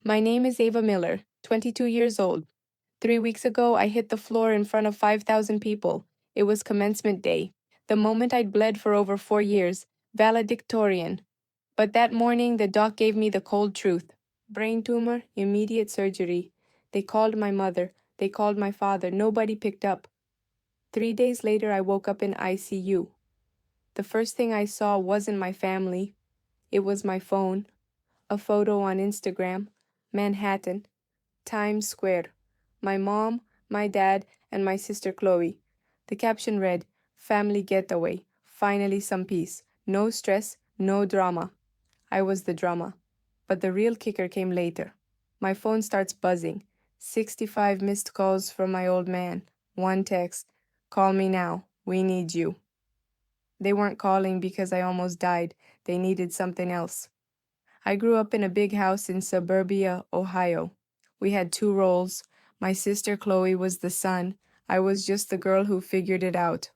My name is Ava Miller, 22 years old. 3 weeks ago, I hit the floor in front of 5,000 people. It was commencement day, the moment I'd bled for over 4 years, valedictorian. But that morning, the doc gave me the cold truth. Brain tumor, immediate surgery. They called my mother. They called my father. Nobody picked up. 3 days later, I woke up in ICU. The first thing I saw wasn't my family. It was my phone. A photo on Instagram. Manhattan. Times Square. My mom, my dad, and my sister Chloe. The caption read, "Family getaway. Finally some peace. No stress, no drama." I was the drama. But the real kicker came later. My phone starts buzzing. 65 missed calls from my old man. One text, "Call me now. We need you." They weren't calling because I almost died. They needed something else. I grew up in a big house in suburbia, Ohio. We had 2 roles. My sister Chloe was the son. I was just the girl who figured it out.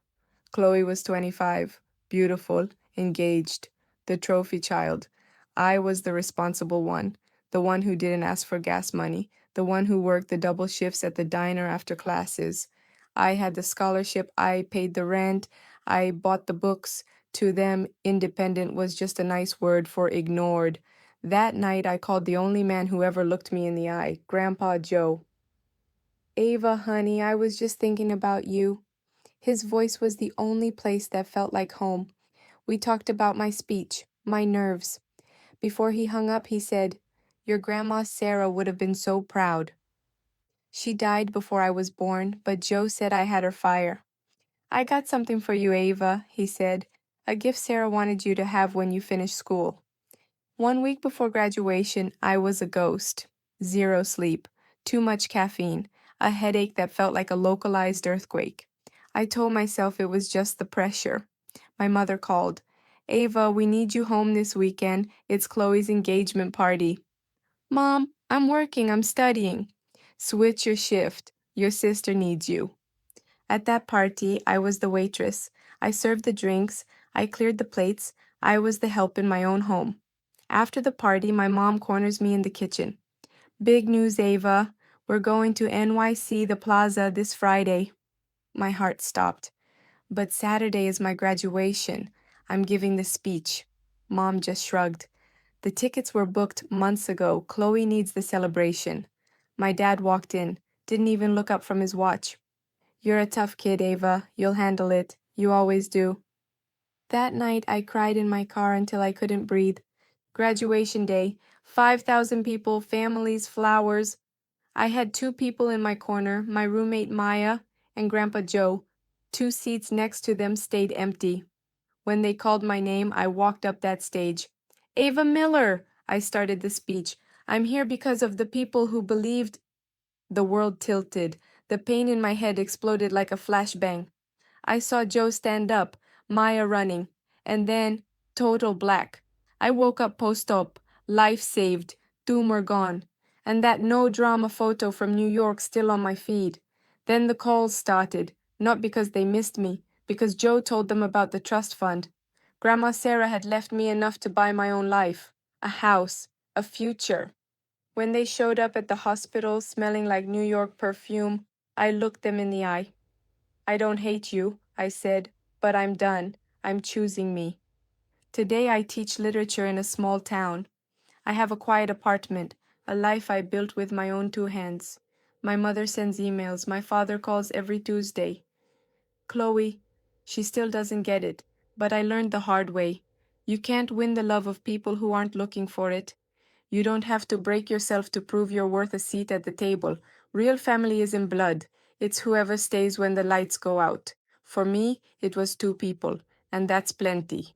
Chloe was 25, beautiful, engaged, the trophy child. I was the responsible one, the one who didn't ask for gas money, the one who worked the double shifts at the diner after classes. I had the scholarship, I paid the rent, I bought the books. To them, independent was just a nice word for ignored. That night, I called the only man who ever looked me in the eye, Grandpa Joe. "Ava, honey, I was just thinking about you." His voice was the only place that felt like home. We talked about my speech, my nerves. Before he hung up, he said, "Your grandma Sarah would have been so proud. She died before I was born, but Joe said I had her fire." "I got something for you, Ava," he said, "a gift Sarah wanted you to have when you finish school." 1 week before graduation, I was a ghost. 0 sleep, too much caffeine, a headache that felt like a localized earthquake. I told myself it was just the pressure. My mother called. "Ava, we need you home this weekend. It's Chloe's engagement party." "Mom, I'm working, I'm studying." "Switch your shift. Your sister needs you." At that party, I was the waitress. I served the drinks. I cleared the plates. I was the help in my own home. After the party, my mom corners me in the kitchen. "Big news, Ava. We're going to NYC, the plaza, this Friday." My heart stopped. "But Saturday is my graduation. I'm giving the speech." Mom just shrugged. "The tickets were booked months ago. Chloe needs the celebration." My dad walked in, didn't even look up from his watch. "You're a tough kid, Ava. You'll handle it. You always do." That night, I cried in my car until I couldn't breathe. Graduation day, 5,000 people, families, flowers. I had 2 people in my corner, my roommate Maya and Grandpa Joe. 2 seats next to them stayed empty. When they called my name, I walked up that stage. "Ava Miller," I started the speech. "I'm here because of the people who believed." The world tilted. The pain in my head exploded like a flashbang. I saw Joe stand up, Maya running, and then total black. I woke up post-op, life saved, tumor gone, and that no drama photo from New York still on my feed. Then the calls started, not because they missed me, because Joe told them about the trust fund. Grandma Sarah had left me enough to buy my own life, a house, a future. When they showed up at the hospital smelling like New York perfume, I looked them in the eye. "I don't hate you," I said, "but I'm done. I'm choosing me." Today I teach literature in a small town. I have a quiet apartment, a life I built with my own 2 hands. My mother sends emails. My father calls every Tuesday. Chloe, she still doesn't get it, but I learned the hard way. You can't win the love of people who aren't looking for it. You don't have to break yourself to prove you're worth a seat at the table. Real family is in blood. It's whoever stays when the lights go out. For me, it was 2 people, and that's plenty.